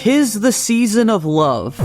'Tis the season of love.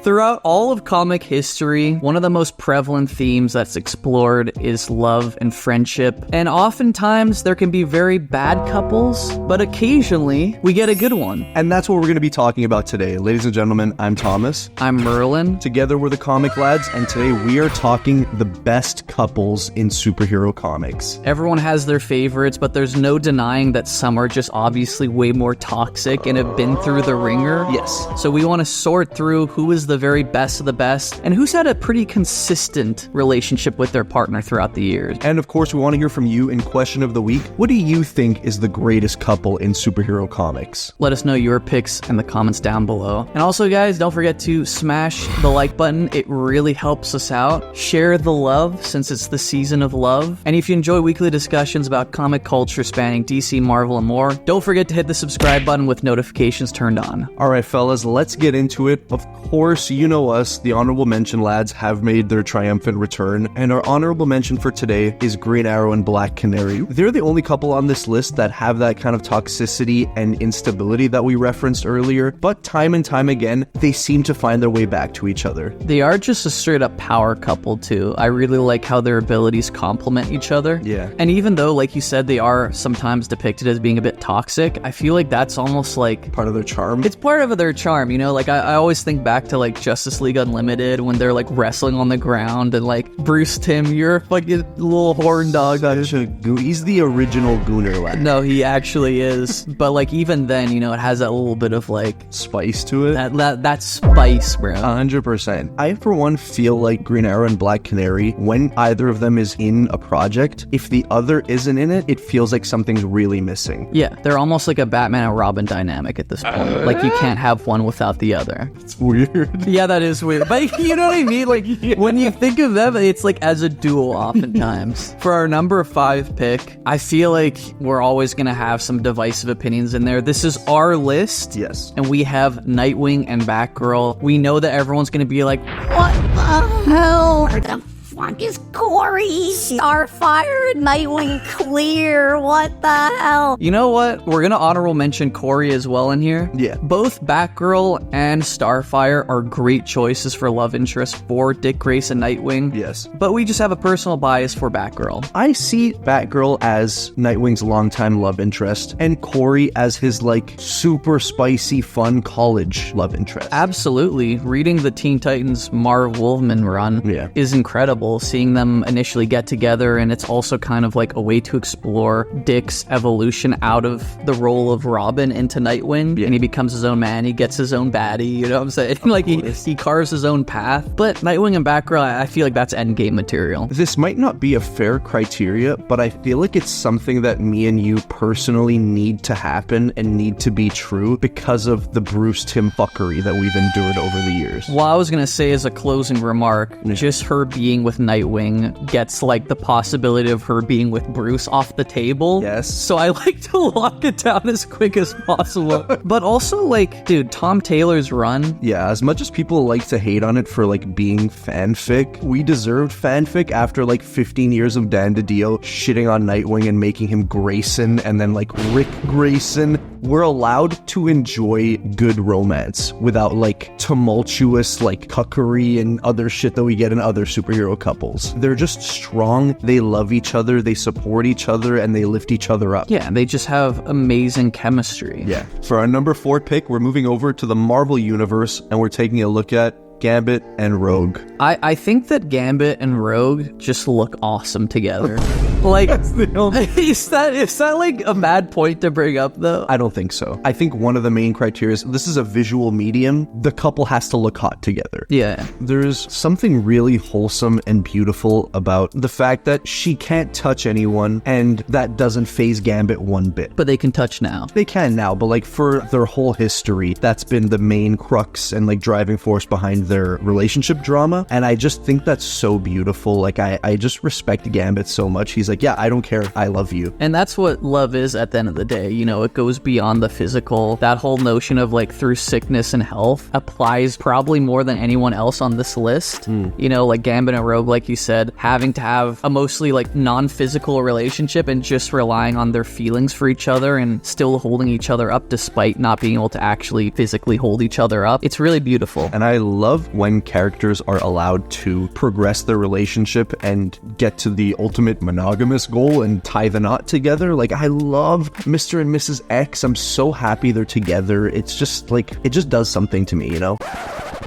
Throughout all of comic history, one of the most prevalent themes that's explored is love and friendship. And oftentimes, there can be very bad couples, but occasionally, we get a good one. And that's what we're going to be talking about today. Ladies and gentlemen, I'm Thomas. I'm Merlin. Together we're the Comic Lads, and today we are talking the best couples in superhero comics. Everyone has their favorites, but there's no denying that some are just obviously way more toxic and have been through the ringer. Yes. So we want to sort through who is the very best of the best, and who's had a pretty consistent relationship with their partner throughout the years. And of course, we want to hear from you in Question of the Week. What do you think is the greatest couple in superhero comics? Let us know your picks in the comments down below. And also, guys, don't forget to smash the like button. It really helps us out. Share the love, since it's the season of love. And if you enjoy weekly discussions about comic culture spanning DC, Marvel, and more, don't forget to hit the subscribe button with notifications turned on. All right, fellas, let's get into it. Of course, you know us, the Honorable Mention lads have made their triumphant return, and our Honorable Mention for today is Green Arrow and Black Canary. They're the only couple on this list that have that kind of toxicity and instability that we referenced earlier, but time and time again, they seem to find their way back to each other. They are just a straight up power couple too. I really like how their abilities complement each other. Yeah. And even though, like you said, they are sometimes depicted as being a bit toxic, I feel like that's almost like Part of their charm. it's part of their charm, you know? Like, I always think back to, like, Justice League Unlimited when they're, like, wrestling on the ground and, like, Bruce Timm, you're a fucking little horn dog. He's the original Gooner lad. No, he actually is. But, like, even then, you know, it has that little bit of, like, Spice to it. that spice, bro. 100%. I, for one, feel like Green Arrow and Black Canary, when either of them is in a project, if the other isn't in it, it feels like something's really missing. Yeah, they're almost like a Batman and Robin dynamic at this point. Like, you can't have one without the other. It's weird. Yeah, that is weird. But you know what I mean? Like, when you think of them, it's like as a duo oftentimes. For our number 5 pick, I feel like we're always going to have some divisive opinions in there. This is our list. Yes. And we have Nightwing and Batgirl. We know that everyone's going to be like, What the hell? Where the fuck is Corey? Starfire and Nightwing clear. What the hell? you know what? We're going to honorable mention Corey as well in here. Yeah. Both Batgirl and Starfire are great choices for love interest for Dick Grayson and Nightwing. Yes. But we just have a personal bias for Batgirl. I see Batgirl as Nightwing's longtime love interest, and Corey as his, like, super spicy, fun college love interest. Absolutely. Reading the Teen Titans Marv Wolfman run is incredible. Seeing them initially get together, and it's also kind of like a way to explore Dick's evolution out of the role of Robin into Nightwing, and he becomes his own man, he gets his own baddie, you know what I'm saying? Like, he carves his own path. But Nightwing and Batgirl, I feel like that's endgame material. This might not be a fair criteria, but I feel like it's something that me and you personally need to happen and need to be true because of the Bruce Timm fuckery that we've endured over the years. Well, I was gonna say as a closing remark, just her being with Nightwing gets, like, the possibility of her being with Bruce off the table. Yes. So I like to lock it down as quick as possible. But also, like, dude, Tom Taylor's run. Yeah, as much as people like to hate on it for, like, being fanfic, we deserved fanfic after, like, 15 years of Dan DiDio shitting on Nightwing and making him Grayson and then, like, Rick Grayson. We're allowed to enjoy good romance without, like, tumultuous, like, cuckery and other shit that we get in other superhero couples. They're just strong, they love each other, they support each other, and they lift each other up. Yeah, they just have amazing chemistry. Yeah. For our number 4 pick, we're moving over to the Marvel Universe, and we're taking a look at Gambit and Rogue. I think that Gambit and Rogue just look awesome together. Like, is that like a bad point to bring up, though? I don't think so. I think one of the main criteria is this is a visual medium. The couple has to look hot together. Yeah. There's something really wholesome and beautiful about the fact that she can't touch anyone, and that doesn't faze Gambit one bit. But they can touch now. They can now, but, like, for their whole history, that's been the main crux and, like, driving force behind their relationship drama. And I just think that's so beautiful. Like, I just respect Gambit so much. He's like, yeah, I don't care, I love you. And that's what love is at the end of the day. You know, it goes beyond the physical. That whole notion of like through sickness and health applies probably more than anyone else on this list. You know, like Gambit and Rogue, like you said, having to have a mostly like non-physical relationship and just relying on their feelings for each other and still holding each other up despite not being able to actually physically hold each other up. It's really beautiful. And I love when characters are allowed to progress their relationship and get to the ultimate monogamous goal and tie the knot together. Like, I love Mr. and Mrs. X. I'm so happy they're together. It's just like, it just does something to me, you know?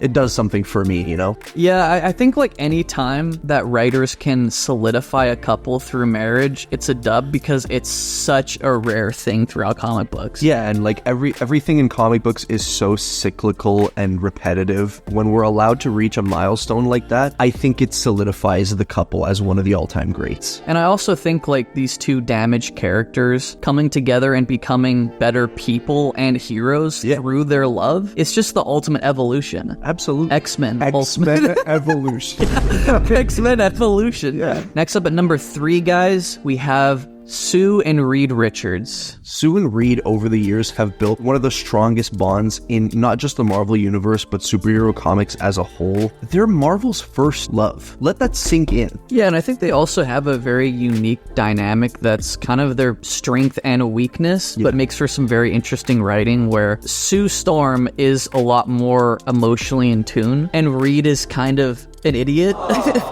It does something for me, you know? Yeah, I think like any time that writers can solidify a couple through marriage, it's a dub because it's such a rare thing throughout comic books. Yeah, and like everything in comic books is so cyclical and repetitive. When we're allowed to reach a milestone like that, I think it solidifies the couple as one of the all-time greats. And I also think like these two damaged characters coming together and becoming better people and heroes through their love, it's just the ultimate evolution. Absolutely. X-Men Evolution. X-Men Evolution. Yeah. Next up at number 3, guys, we have Sue and Reed Richards. Sue and Reed over the years have built one of the strongest bonds in not just the Marvel Universe, but superhero comics as a whole. They're Marvel's first love. Let that sink in. Yeah, and I think they also have a very unique dynamic that's kind of their strength and a weakness, but makes for some very interesting writing where Sue Storm is a lot more emotionally in tune, and Reed is kind of an idiot.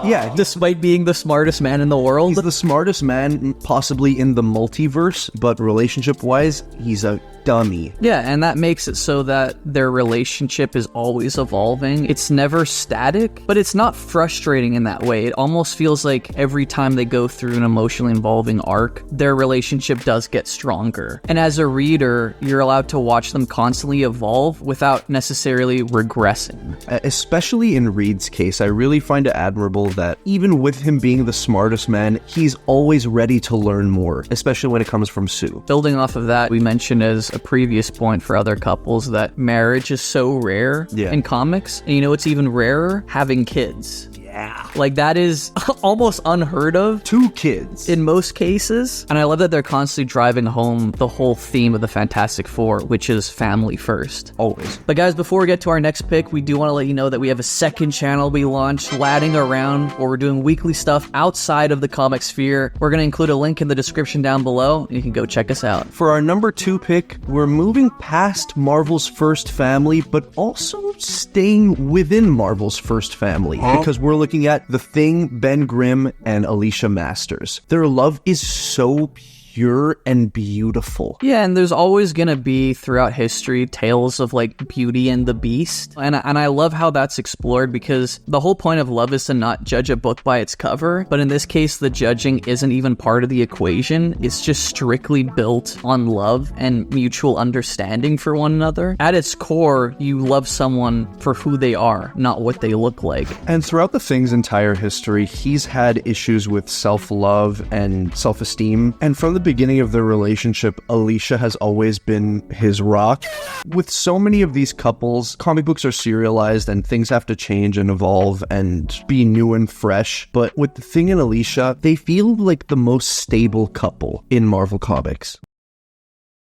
Yeah. Despite being the smartest man in the world. He's the smartest man possibly in the multiverse, but relationship-wise, he's a dummy. Yeah, and that makes it so that their relationship is always evolving. It's never static, but it's not frustrating in that way. It almost feels like every time they go through an emotionally involving arc, their relationship does get stronger. And as a reader, you're allowed to watch them constantly evolve without necessarily regressing. Especially in Reed's case, I really find it admirable that even with him being the smartest man, he's always ready to learn more, especially when it comes from Sue. Building off of that, we mentioned as a previous point for other couples that marriage is so rare in comics. And you know what's even rarer? Having kids. Yeah. Like, that is almost unheard of. 2 kids. In most cases. And I love that they're constantly driving home the whole theme of the Fantastic Four, which is family first. Always. But guys, before we get to our next pick, we do want to let you know that we have a second channel we launched, Ladding Around, where we're doing weekly stuff outside of the comic sphere. We're going to include a link in the description down below, and you can go check us out. For our number 2 pick, we're moving past Marvel's first family, but also staying within Marvel's first family, because we're looking at The Thing, Ben Grimm, and Alicia Masters. Their love is so pure and beautiful. Yeah, and there's always gonna be throughout history tales of like Beauty and the Beast, and I love how that's explored because the whole point of love is to not judge a book by its cover, but in this case the judging isn't even part of the equation. It's just strictly built on love and mutual understanding for one another. At its core, you love someone for who they are, not what they look like. And throughout The Thing's entire history, he's had issues with self-love and self-esteem, and from the beginning of their relationship, Alicia has always been his rock. With so many of these couples, comic books are serialized and things have to change and evolve and be new and fresh. But with The Thing and Alicia, they feel like the most stable couple in Marvel Comics.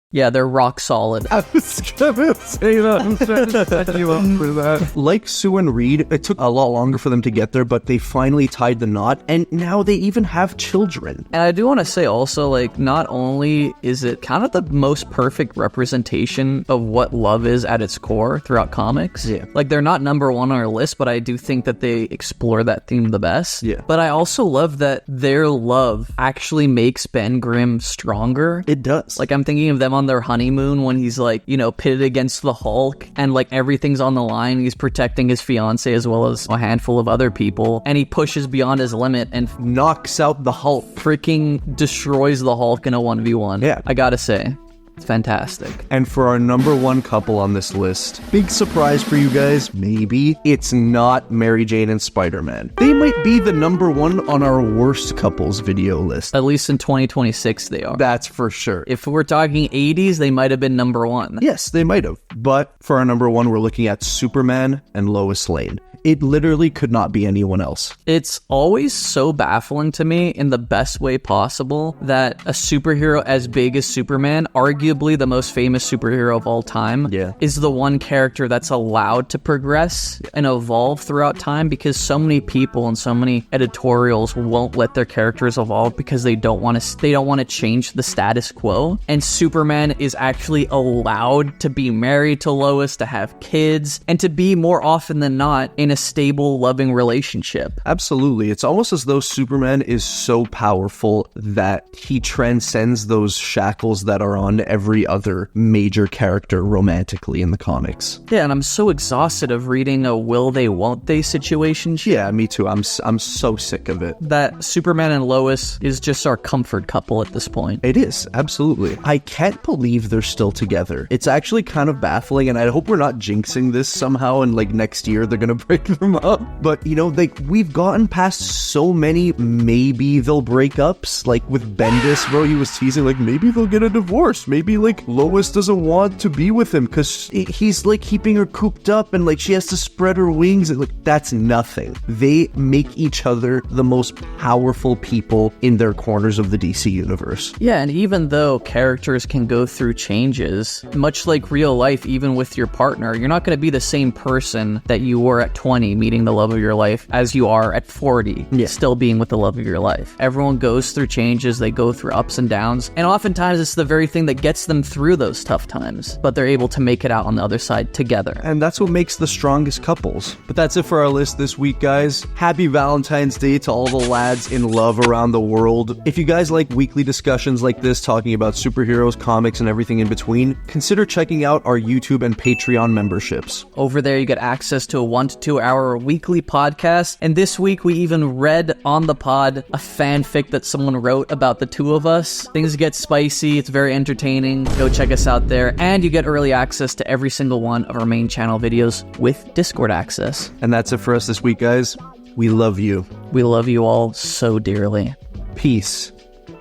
Yeah, they're rock solid. I was gonna say that. I'm trying to set you up for that. Like Sue and Reed, it took a lot longer for them to get there, but they finally tied the knot, and now they even have children. And I do want to say also, like, not only is it kind of the most perfect representation of what love is at its core throughout comics. Yeah. Like, they're not number one on our list, but I do think that they explore that theme the best. Yeah. But I also love that their love actually makes Ben Grimm stronger. It does. Like, I'm thinking of them on their honeymoon when he's like, you know, pitted against the Hulk and like everything's on the line. He's protecting his fiance as well as a handful of other people, and he pushes beyond his limit and knocks out the Hulk. Freaking destroys the Hulk in a 1v1. Yeah. I gotta say, it's fantastic. And for our number 1 couple on this list, big surprise for you guys, maybe, it's not Mary Jane and Spider-Man. They might be the number 1 on our worst couples video list. At least in 2026 they are. That's for sure. If we're talking 80s, they might have been number 1. Yes, they might have. But for our number 1, we're looking at Superman and Lois Lane. It literally could not be anyone else. It's always so baffling to me in the best way possible that a superhero as big as Superman, arguably the most famous superhero of all time, is the one character that's allowed to progress and evolve throughout time, because so many people and so many editorials won't let their characters evolve because they don't want to change the status quo. And Superman is actually allowed to be married to Lois, to have kids, and to be more often than not in a stable, loving relationship. Absolutely. It's almost as though Superman is so powerful that he transcends those shackles that are on every other major character romantically in the comics. Yeah, and I'm so exhausted of reading a will they, won't they situation. Yeah, me too. I'm so sick of it. That Superman and Lois is just our comfort couple at this point. It is, absolutely. I can't believe they're still together. It's actually kind of baffling, and I hope we're not jinxing this somehow and like next year they're gonna break them up. But you know, like, we've gotten past so many maybe they'll break ups. Like with Bendis, bro, he was teasing like maybe they'll get a divorce. Maybe like Lois doesn't want to be with him because he's like keeping her cooped up and like she has to spread her wings. And like, that's nothing. They make each other the most powerful people in their corners of the DC universe. Yeah, and even though characters can go through changes, much like real life, even with your partner, you're not going to be the same person that you were at 20 meeting the love of your life as you are at 40 still being with the love of your life. Everyone goes through changes, they go through ups and downs, and oftentimes it's the very thing that gets them through those tough times, but they're able to make it out on the other side together. And that's what makes the strongest couples. But that's it for our list this week, guys. Happy Valentine's Day to all the lads in love around the world. If you guys like weekly discussions like this, talking about superheroes, comics, and everything in between, consider checking out our YouTube and Patreon memberships. Over there, you get access to a 1 to 2 hour weekly podcast, and this week we even read on the pod a fanfic that someone wrote about the two of us. Things get spicy, it's very entertaining. Go check us out there, and you get early access to every single one of our main channel videos with Discord access. And that's it for us this week, guys. We love you. We love you all so dearly. Peace.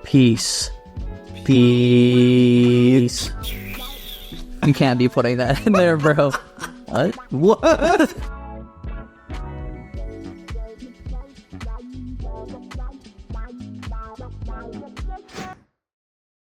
Peace. Peace. You can't be putting that in there, bro. What? What?